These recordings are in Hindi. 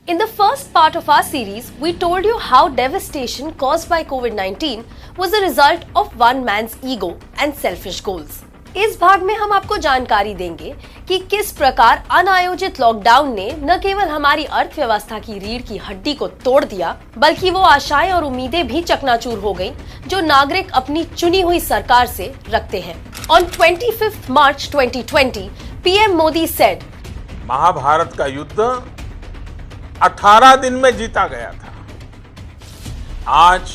In the first part of our series, we told you how devastation caused by COVID-19 was a result of one man's ego and selfish goals. इस भाग में हम आपको जानकारी देंगे कि किस प्रकार अनायोजित लॉकडाउन ने न केवल हमारी अर्थव्यवस्था की रीढ़ की हड्डी को तोड़ दिया, बल्कि वो आशाएं और उम्मीदें भी चकनाचूर हो गईं, जो नागरिक अपनी चुनी हुई सरकार से रखते हैं। On 25th March 2020, PM Modi said, Mahabharat का युद्ध 18 दिन में जीता गया था। आज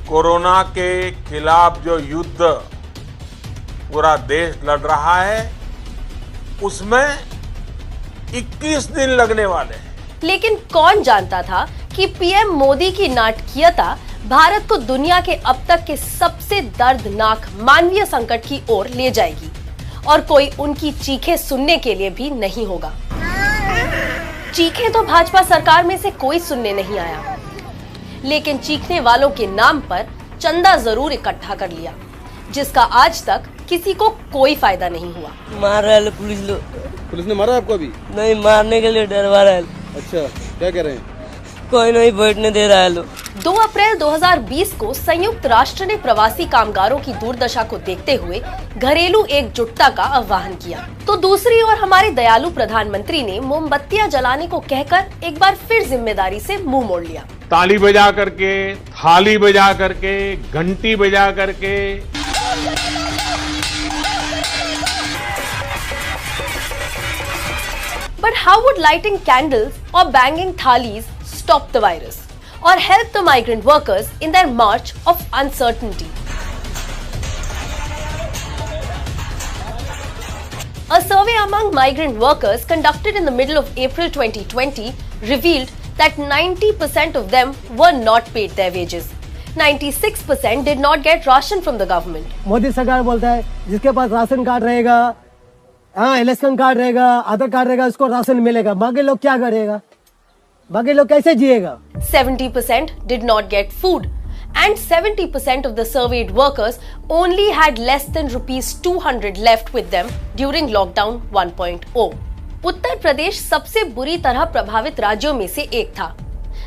कोरोना के खिलाफ जो युद्ध पूरा देश लड़ रहा है, उसमें 21 दिन लगने वाले हैं। लेकिन कौन जानता था कि पीएम मोदी की नाटकीयता भारत को दुनिया के अब तक के सबसे दर्दनाक मानवीय संकट की ओर ले जाएगी और कोई उनकी चीखें सुनने के लिए भी नहीं होगा। चीखें तो भाजपा सरकार में से कोई सुनने नहीं आया, लेकिन चीखने वालों के नाम पर चंदा जरूर इकट्ठा कर लिया, जिसका आज तक किसी को कोई फायदा नहीं हुआ। मार रहा है पुलिस लोग। पुलिस ने मारा आपको अभी? नहीं, मारने के लिए डरवा रहा है। अच्छा, क्या कह रहे हैं? कोई नहीं बैठने दे रहा है लोग। 2 अप्रैल 2020 को संयुक्त राष्ट्र ने प्रवासी कामगारों की दुर्दशा को देखते हुए घरेलू एकजुटता का आह्वान किया, तो दूसरी ओर हमारे दयालु प्रधानमंत्री ने मोमबत्तियां जलाने को कहकर एक बार फिर जिम्मेदारी से मुंह मोड़ लिया। ताली बजा करके, थाली बजा करके, घंटी बजा करके But how would lighting candles or banging thalis stop the virus or help the migrant workers in their march of uncertainty? A survey among migrant workers conducted in the middle of April 2020 revealed that 90% of them were not paid their wages. 96% did not get ration from the government. Modi सरकार बोलता है जिसके पास राशन कार्ड रहेगा, इलेक्शन कार्ड रहेगा, आधार कार्ड रहेगा, उसको राशन मिलेगा। बाकी लोग क्या करेगा? बाकी लोग कैसे जिएगा? 70% did not get food and 70% of the surveyed workers only had less than rupees 200 left with them during lockdown 1.0. Uttar Pradesh सबसे बुरी तरह प्रभावित राज्यों में से एक था,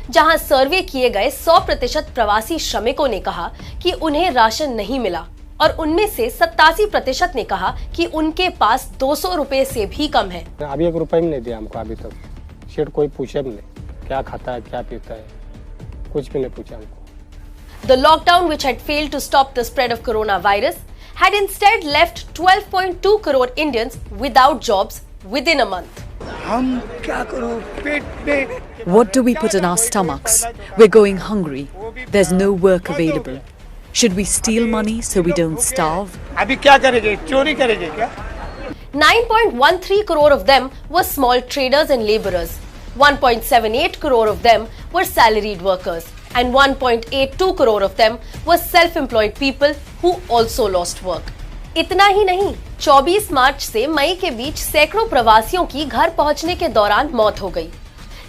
जहां सर्वे किए गए 100% प्रवासी श्रमिकों ने कहा कि उन्हें राशन नहीं मिला और उनमें से 87% ने कहा कि उनके पास 200 रुपए से भी कम है। अभी 1 रुपए भी नहीं दिया हमको अभी तक। शेठ कोई पूछे भी नहीं क्या खाता है, क्या पीता है, कुछ भी नहीं पूछा हमको। The lockdown, which had failed to stop the spread of coronavirus, had instead left 12.2 crore Indians without jobs within a month. हम क्या करूं? पेट में What do we put in our stomachs? We're going hungry. There's no work available. Should we steal money so we don't starve? अभी क्या करेंगे? चोरी करेंगे क्या? 9.13 crore of them were small traders and laborers. 1.78 crore of them were salaried workers. And 1.82 crore of them were self-employed people who also lost work. इतना ही नहीं, 24 मार्च से मई के बीच सैकड़ों प्रवासियों की घर पहुंचने के दौरान मौत हो गई,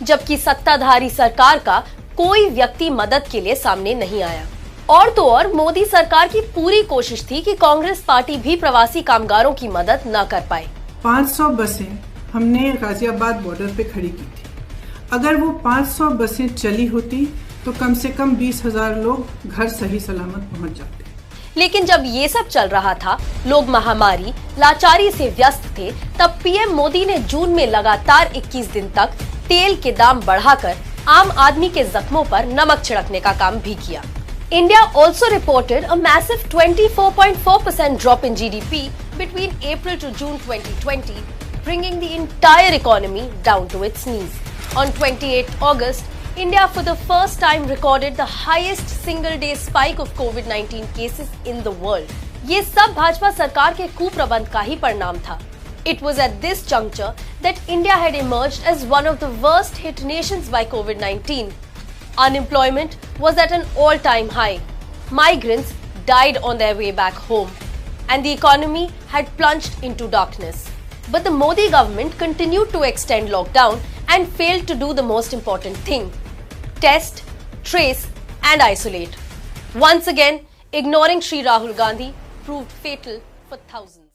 जबकि सत्ताधारी सरकार का कोई व्यक्ति मदद के लिए सामने नहीं आया। और तो और मोदी सरकार की पूरी कोशिश थी कि कांग्रेस पार्टी भी प्रवासी कामगारों की मदद न कर पाए। 500 बसें हमने गाजियाबाद बॉर्डर पे खड़ी की थी। अगर वो 500 बसें चली होती तो कम से कम 20,000 लोग घर सही सलामत पहुंच जाते। लेकिन जब ये सब चल रहा था, लोग महामारी, लाचारी से व्यस्त थे, तब पीएम मोदी ने जून में लगातार 21 दिन तक तेल के दाम बढ़ाकर आम आदमी के जख्मों पर नमक छिड़कने का काम भी किया। India also reported a massive 24.4% drop in GDP between April to June 2020, bringing the entire economy down to its knees. On 28th August, India for the first time recorded the highest single-day spike of COVID-19 cases in the world. ये सब भाजपा सरकार के कुप्रबंध का ही परिणाम था। It was at this juncture that India had emerged as one of the worst-hit nations by COVID-19. Unemployment was at an all-time high. Migrants died on their way back home, and the economy had plunged into darkness. But the Modi government continued to extend lockdown and failed to do the most important thing: test, trace, and isolate. Once again, ignoring Shri Rahul Gandhi proved fatal for thousands.